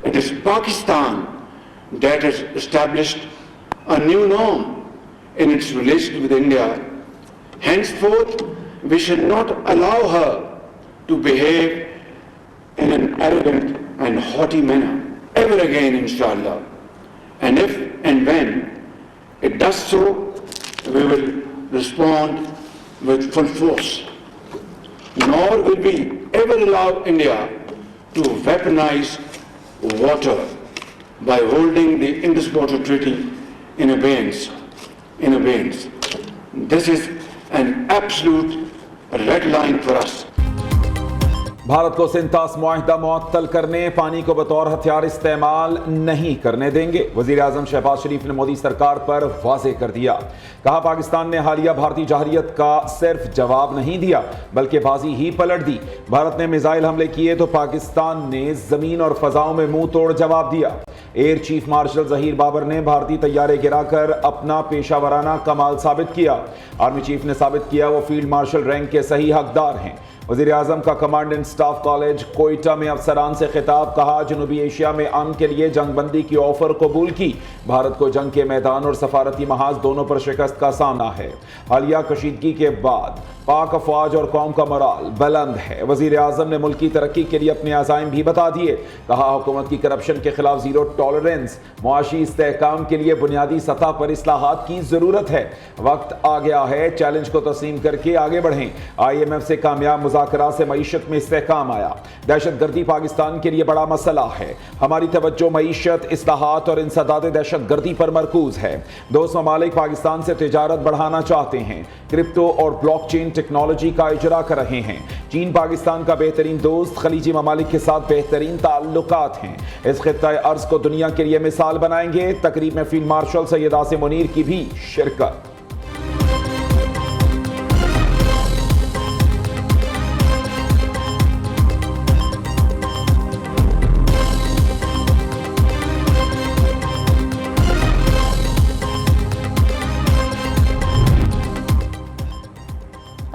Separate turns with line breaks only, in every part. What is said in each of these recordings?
It is Pakistan that has established a new norm in its relation with India. Henceforth, we should not allow her to behave in an arrogant and haughty manner ever again, inshallah. And if and when it does so, we will respond with full force. Nor will we ever allow India to weaponize water by holding the Indus Water Treaty in abeyance. This is an absolute red line for us.
Bharat को सिंतास मुआहिदा मुअत्तल करने, पानी को बतौर हथियार इस्तेमाल नहीं करने देंगे। वज़ीर आज़म शहबाज शरीफ ने मोदी सरकार पर वाज़ेह कर दिया। कहा, पाकिस्तान ने हालिया भारतीय जारहियत का सिर्फ जवाब नहीं दिया बल्कि बाजी ही पलट दी। भारत ने मिसाइल हमले किए तो पाकिस्तान ने जमीन और फजाओं में मुंह तोड़ जवाब दिया। Air chief marshal Zaheer Babar ने भारतीय तैयारे गिराकर अपना पेशावराना कमाल साबित किया। आर्मी चीफ ने साबित किया वो फील्ड मार्शल रैंक के सही हकदार हैं। वज़ीर आज़म का command and staff college Quetta में अफसरान से खिताब। कहा, जनूबी एशिया में अमन के लिए जंगबंदी की ऑफर कबूल की। भारत को जंग के मैदान और सफारती महाज दोनों पर शिकस्त का सामना है। हालिया कशीदगी के बाद पाक अफवाज और कौम का मोराल बुलंद है। वज़ीर आज़म ने मुल्क की तरक्की के लिए अपने अज़ाइम भी बता दिए। कहा, हुकूमत की करप्शन के खिलाफ जीरो टॉलरेंस, मुआशी इस्तेहकाम के लिए बुनियादी सतह पर इस्लाहात की ज़रूरत है। वक्त आ गया है, चैलेंज को तस्लीम करके आगे बढ़ें। IMF से कामयाब मुज़ाकरात से मईशत में इस्तेहकाम आया। दहशतगर्दी पाकिस्तान के लिए बड़ा मसला है। हमारी तवज्जो मईशत, इस्लाहात और इंसदाद दहशतगर्दी पर मरकूज है। दोस्त ममालिक पाकिस्तान से तिजारत बढ़ाना चाहते हैं, क्रिप्टो और ब्लॉकचेन टेक्नोलॉजी का इजरा कर रहे हैं। चीन पाकिस्तान का बेहतरीन दोस्त, खलीजी ममालिक के साथ बेहतरीन ताल्लुकात हैं। इस खित्ता अर्ज को दुनिया के लिए मिसाल बनाएंगे। तकरीब में फील्ड मार्शल सैयद आसिम मुनीर की भी शिरकत।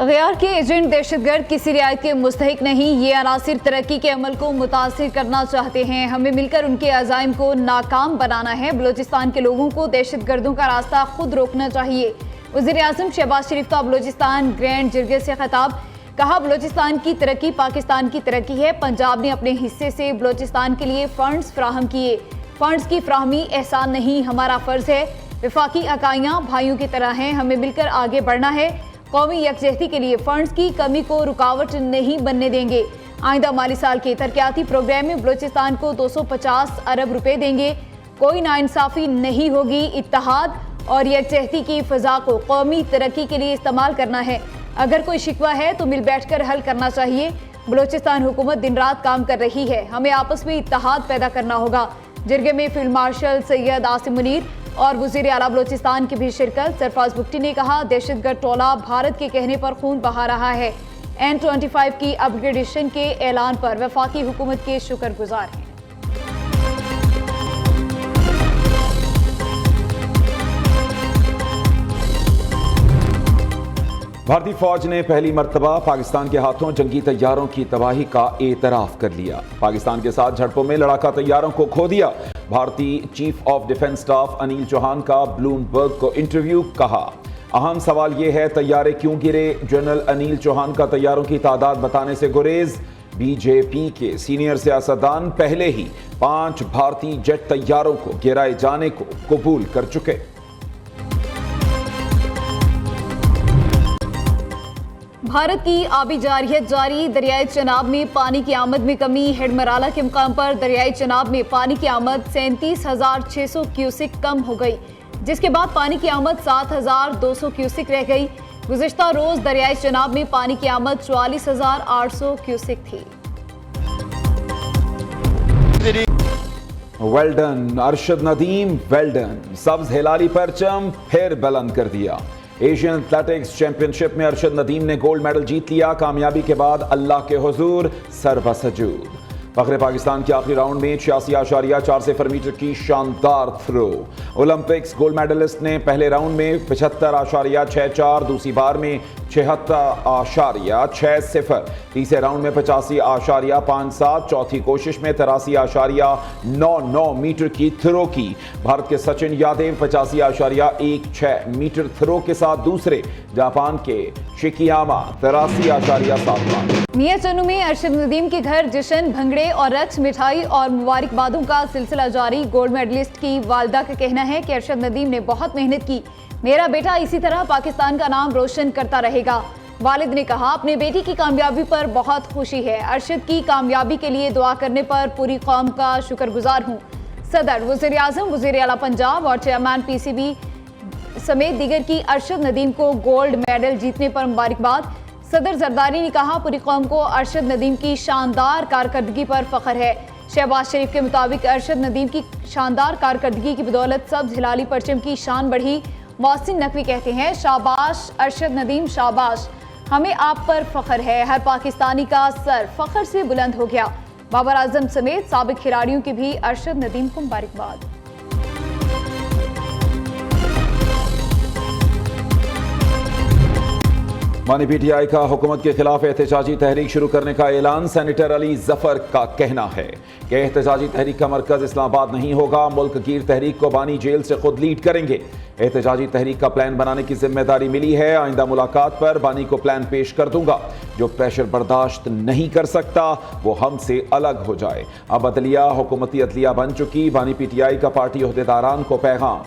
गैर के एजेंट दहशतगर्द किसी रियायत के मुस्तहिक नहीं। ये अनासिर तरक्की के अमल को मुतासिर करना चाहते हैं। हमें मिलकर उनके अज़ाइम को नाकाम बनाना है। बलूचिस्तान के लोगों को दहशतगर्दों का रास्ता खुद रोकना चाहिए। वज़ीर आज़म शहबाज शरीफ का बलूचिस्तान ग्रैंड जिरगे से खिताब। कहा, बलूचिस्तान की तरक्की पाकिस्तान की तरक्की है। पंजाब ने अपने हिस्से से बलूचिस्तान के लिए फंड्स फ्राहम किए। फंड्स की फ्राहमी एहसान नहीं, हमारा फ़र्ज़ है। वफाकी अकाइयाँ भाइयों की तरह हैं, हमें मिलकर आगे बढ़ना है। कौमी यकजहती के लिए फंड्स की कमी को रुकावट नहीं बनने देंगे। आइंदा माली साल के तरक्याती प्रोग्राम में बलूचिस्तान को 250 अरब रुपए देंगे। कोई नाइंसाफ़ी नहीं होगी। इत्तेहाद और यकजहती की फ़ज़ा को कौमी तरक्की के लिए इस्तेमाल करना है। अगर कोई शिकवा है तो मिल बैठ कर हल करना चाहिए। बलूचिस्तान हुकूमत दिन रात काम कर रही है, हमें आपस में इत्तेहाद पैदा करना होगा। जिरगे में फील्ड मार्शल सैयद आसिम मुनीर और वज़ीर आला बलूचिस्तान की भी शिरकत। सरफराज बुगटी ने कहा, दहशतगर्द टोला भारत के कहने पर खून बहा रहा है। N25 की अपग्रेडेशन के ऐलान पर वफाकी हुकूमत के शुक्रगुजार हैं।
भारतीय फौज ने पहली मर्तबा पाकिस्तान के हाथों जंगी तैयारों की तबाही का एतराफ़ कर लिया। पाकिस्तान के साथ झड़पों में लड़ाका तैयारों को खो दिया। भारतीय chief of defence staff Anil Chauhan का ब्लूमबर्ग को इंटरव्यू। कहा, अहम सवाल यह है तैयारे क्यों गिरे। जनरल अनिल चौहान का तैयारों की तादाद बताने से गुरेज। बीजेपी के सीनियर सियासतदान पहले ही 5 भारतीय जेट तैयारों को गिराए जाने को कबूल कर चुके।
भारत की आबी जारहियत जारी। दरियाई चनाब में पानी की आमद में कमी। हेडमराला के मुकाम पर दरियाई चनाब में पानी की आमद 37,600 क्यूसिक कम हो गई, जिसके बाद पानी की आमद 7,200 क्यूसिक रह गई। गुज़िश्ता रोज दरियाई चनाब में पानी की आमद 44,800 क्यूसिक थी।
Well done Arshad Nadeem, well done. सब्ज हिलाली परचम फिर बुलंद कर दिया। एशियन एथलेटिक्स चैंपियनशिप में अरशद नदीम ने गोल्ड मेडल जीत लिया। कामयाबी के बाद अल्लाह के हुजूर सरबसजूद। फखरे पाकिस्तान के आखिरी राउंड में 86.4 मीटर की शानदार थ्रो। ओलंपिक्स गोल्ड मेडलिस्ट ने पहले राउंड में 75.64, दूसरी बार में 76.60, तीसरे राउंड में 85.57, चौथी कोशिश में 83.99 मीटर की थ्रो की। भारत के सचिन यादव 85.16 मीटर थ्रो के साथ दूसरे, जापान के शिकियामा 83.7।
मियां चन्नू में अरशद नदीम के घर जश्न, भंगड़े और रक्स, मिठाई और मुबारकबादों का सिलसिला जारी। गोल्ड मेडलिस्ट की वालिदा का कहना है कि अरशद नदीम ने बहुत मेहनत की, मेरा बेटा इसी तरह पाकिस्तान का नाम रोशन करता रहेगा। वालिद ने कहा, अपने बेटी की कामयाबी पर बहुत खुशी है, अरशद की कामयाबी के लिए दुआ करने पर पूरी कौम का शुक्रगुजार हूँ। सदर, वज़ीर आज़म, वज़ीर आला पंजाब और चेयरमैन PCB समेत दीगर की अरशद नदीम को गोल्ड मेडल जीतने पर मुबारकबाद। सदर जरदारी ने कहा, पूरी कौम को अरशद नदीम की शानदार कारकर्दगी पर फख्र है। शहबाज शरीफ के मुताबिक अरशद नदीम की शानदार कारकर्दगी की बदौलत सब्ज हिलाली परचम की शान बढ़ी। मोहसिन नकवी कहते हैं, शाबाश अरशद नदीम, शाबाश, हमें आप पर फख्र है, हर पाकिस्तानी का सर फख्र से बुलंद हो गया। बाबर आजम समेत साबिक खिलाड़ियों की भी अरशद नदीम को मुबारकबाद।
बानी PTI का हुकूमत के खिलाफ एहतजाजी तहरीक शुरू करने का ऐलान। सेनेटर अली जफर का कहना है कि एहतजाजी तहरीक का मरकज इस्लामाबाद नहीं होगा, मुल्क गिर तहरीक को बानी जेल से खुद लीड करेंगे। एहतजाजी तहरीक का प्लान बनाने की जिम्मेदारी मिली है, आइंदा मुलाकात पर बानी को प्लान पेश कर दूंगा। जो प्रेशर बर्दाश्त नहीं कर सकता वो हमसे अलग हो जाए। अब अदलिया हुकूमती अदलिया बन चुकी। बानी PTI का पार्टी ओहदेदारान को पैगाम।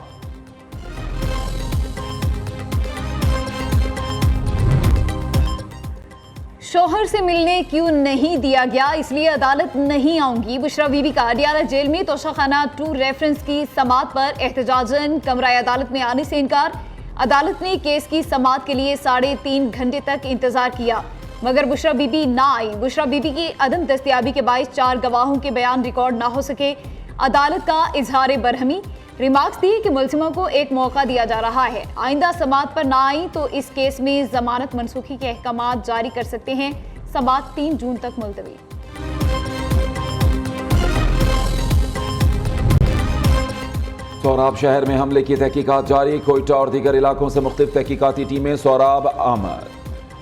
शोहर से मिलने क्यों नहीं दिया गया, इसलिए अदालत नहीं आऊंगी। बुशरा बीबी का अडियाला जेल में तोशाखाना 2 रेफरेंस की समाअत पर एहतजाजन कमरा अदालत में आने से इनकार। अदालत ने केस की समाअत के लिए 3.5 घंटे तक इंतजार किया, मगर बुशरा बीबी ना आई। बुशरा बीबी की अदम दस्तयाबी के बायस 4 गवाहों के बयान रिकॉर्ड ना हो सके। अदालत का इजहार बरहमी, रिमार्क्स दिए कि मुलजिमा को एक मौका दिया जा रहा है, आइंदा समाअत पर ना आई तो इस केस में जमानत मनसूखी के अहकाम जारी कर सकते हैं। समाअत 3 जून तक मुलतवी।
सोराब शहर में हमले की तहकीकात जारी। कोयटा और दीगर इलाकों से मुख्तलिफ तहकीकाती टीमें सोराब आमद।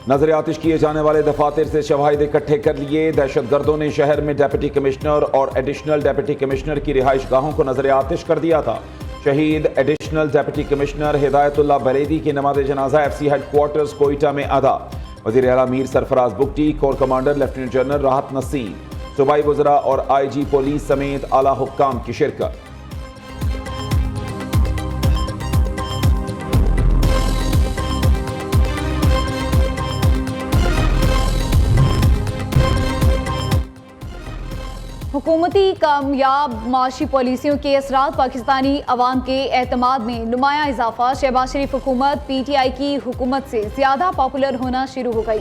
नजर आतिश किए जाने वाले दफातर से शवाहिद इकट्ठे कर लिए। दहशतगर्दों ने शहर में डिप्टी कमिश्नर और एडिशनल डिप्टी कमिश्नर की रिहाइश गाहों को नजर आतिश कर दिया था। शहीद additional deputy commissioner Hidayatullah Baredi की नमाज जनाजा FC हेडक्वार्टर्स कोयटा में अदा। वज़ीर आला Mir Sarfaraz Bugti, core commander lieutenant general राहत नसीम, सूबाई वज़रा और IG पुलिस समेत आला हुक्काम की शिरकत।
हुकूमती कामयाब माशी पॉलिसियों के असरात पाकिस्तानी अवाम के एतमाद में नुमाया इजाफा। शहबाज शरीफ हुकूमत PTI की हुकूमत से ज़्यादा पॉपुलर होना शुरू हो गई।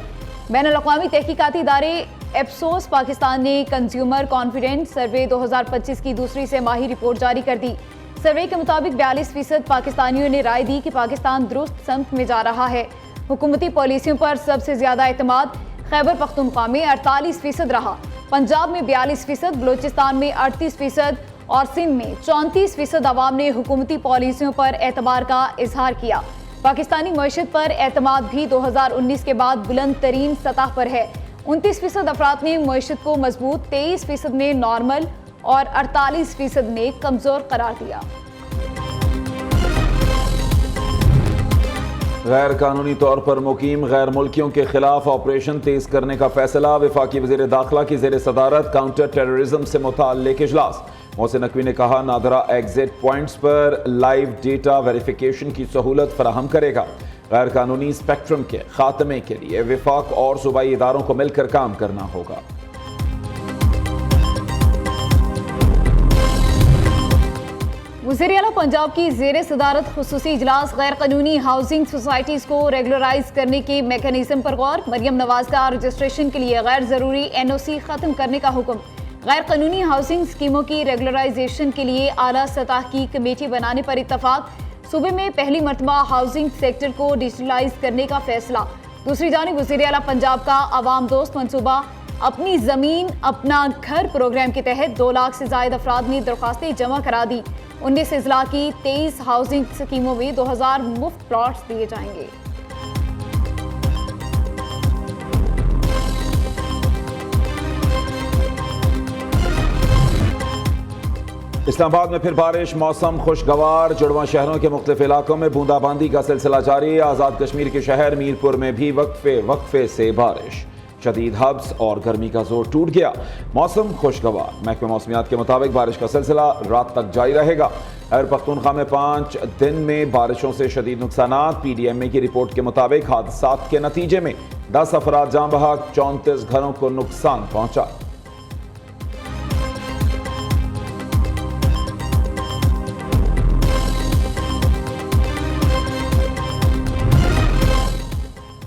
बैनुल-अक़वामी तहकीकाती इदारे एप्सोस पाकिस्तान ने कंज्यूमर कॉन्फिडेंस सर्वे 2025 की दूसरी सहमाही रिपोर्ट जारी कर दी। सर्वे के मुताबिक 42% पाकिस्तानियों ने राय दी कि पाकिस्तान दुरुस्त समत में जा रहा है। हुकूमती पॉलिसियों पर सबसे ज़्यादा एतमाद खैबर पख्तूनख्वा में 48% रहा, पंजाब में 42%, बलोचिस्तान में 38% और सिंध में 34% अवाम ने हुकूमती पॉलिसियों पर एतबार का इजहार किया। पाकिस्तानी मईशत पर एतमाद भी 2019 के बाद बुलंद तरीन सतह पर है। 29% अफराद ने मईशत को मजबूत, 23% ने नॉर्मल और 48% ने कमजोर करार दिया।
गैर कानूनी तौर पर मुकीम गैर मुल्कियों के खिलाफ ऑपरेशन तेज करने का फैसला। वफाकी वज़ीर दाखिला की ज़ेर सदारत काउंटर टेररिज्म से मुताल्लिक इजलास। मोहसिन नकवी ने कहा, नादरा एग्जिट पॉइंट्स पर लाइव डेटा वेरिफिकेशन की सहूलत फराहम करेगा। गैर कानूनी स्पेक्ट्रम के खात्मे के लिए वफाक और सूबाई इदारों को मिलकर काम करना होगा।
वज़ीर आला पंजाब की ज़ेर सदारत खुसूसी इजलास। गैर कानूनी हाउसिंग सोसाइटीज़ को रेगुलराइज करने के मेकनिज़म पर गौर। मरियम नवाज का रजिस्ट्रेशन के लिए गैर ज़रूरी NOC ख़त्म करने का हुक्म। गैर कानूनी हाउसिंग स्कीमों की रेगुलराइजेशन के लिए आला सतह की कमेटी बनाने पर इत्तफाक। सूबे में पहली मरतबा हाउसिंग सेक्टर को डिजिटलाइज करने का फैसला। दूसरी जानिब वज़ीर आला पंजाब का अवाम दोस्त मनसूबा अपनी जमीन अपना घर प्रोग्राम के तहत 2 लाख से ज्यादा अफराद ने दरख्वास्तें जमा करा दी। 19 अजला की 23 हाउसिंग स्कीमों में 2000 मुफ्त प्लॉट्स दिए जाएंगे।
इस्लामाबाद में फिर बारिश, मौसम खुशगवार। जुड़वां शहरों के मुख्तलिफ इलाकों में बूंदाबांदी का सिलसिला जारी। आज़ाद कश्मीर के शहर मीरपुर में भी वक्फे से बारिश। शदीद हब्स और गर्मी का जोर टूट गया। मौसम खुशगवार। महकमे मौसमियात के मुताबिक बारिश का सिलसिला रात तक जारी रहेगा। खैबर पख्तूनख्वा में 5 दिन में बारिशों से शदीद नुकसानात। PDMA की रिपोर्ट के मुताबिक हादसात के नतीजे में 10 अफराद जान बहक, 34 घरों को नुकसान पहुंचा।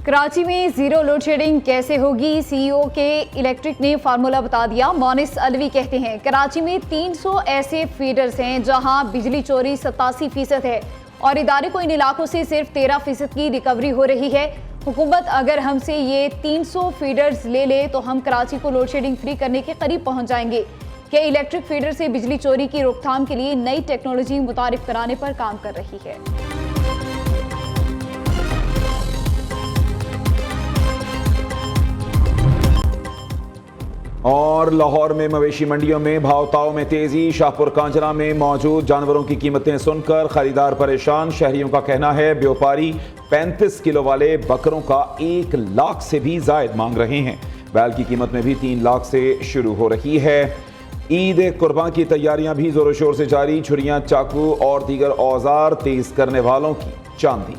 कराची में जीरो लोड शेडिंग कैसे होगी? CEO के इलेक्ट्रिक ने फार्मूला बता दिया। मोनिस अलवी कहते हैं कराची में 300 ऐसे फीडर्स हैं जहां बिजली चोरी 87% है और इदारे को इन इलाकों से सिर्फ 13% की रिकवरी हो रही है। हुकूमत अगर हमसे ये 300 फीडर्स ले तो हम कराची को लोड शेडिंग फ्री करने के करीब पहुंच जाएंगे। कि इलेक्ट्रिक फीडर से बिजली चोरी की रोकथाम के लिए नई टेक्नोलॉजी मुतारिफ कराने पर काम कर रही है।
और लाहौर में मवेशी मंडियों में भाव-ताव में तेजी। शाहपुर कांजरा में मौजूद जानवरों की कीमतें सुनकर खरीदार परेशान। शहरियों का कहना है व्यापारी 35 किलो वाले बकरों का 1 लाख से भी जायद मांग रहे हैं। बैल की कीमत में भी 3 लाख से शुरू हो रही है। ईद कुर्बान की तैयारियां भी जोरों शोर से जारी। छुरियां, चाकू और दीगर औजार तेज करने वालों की चांदी।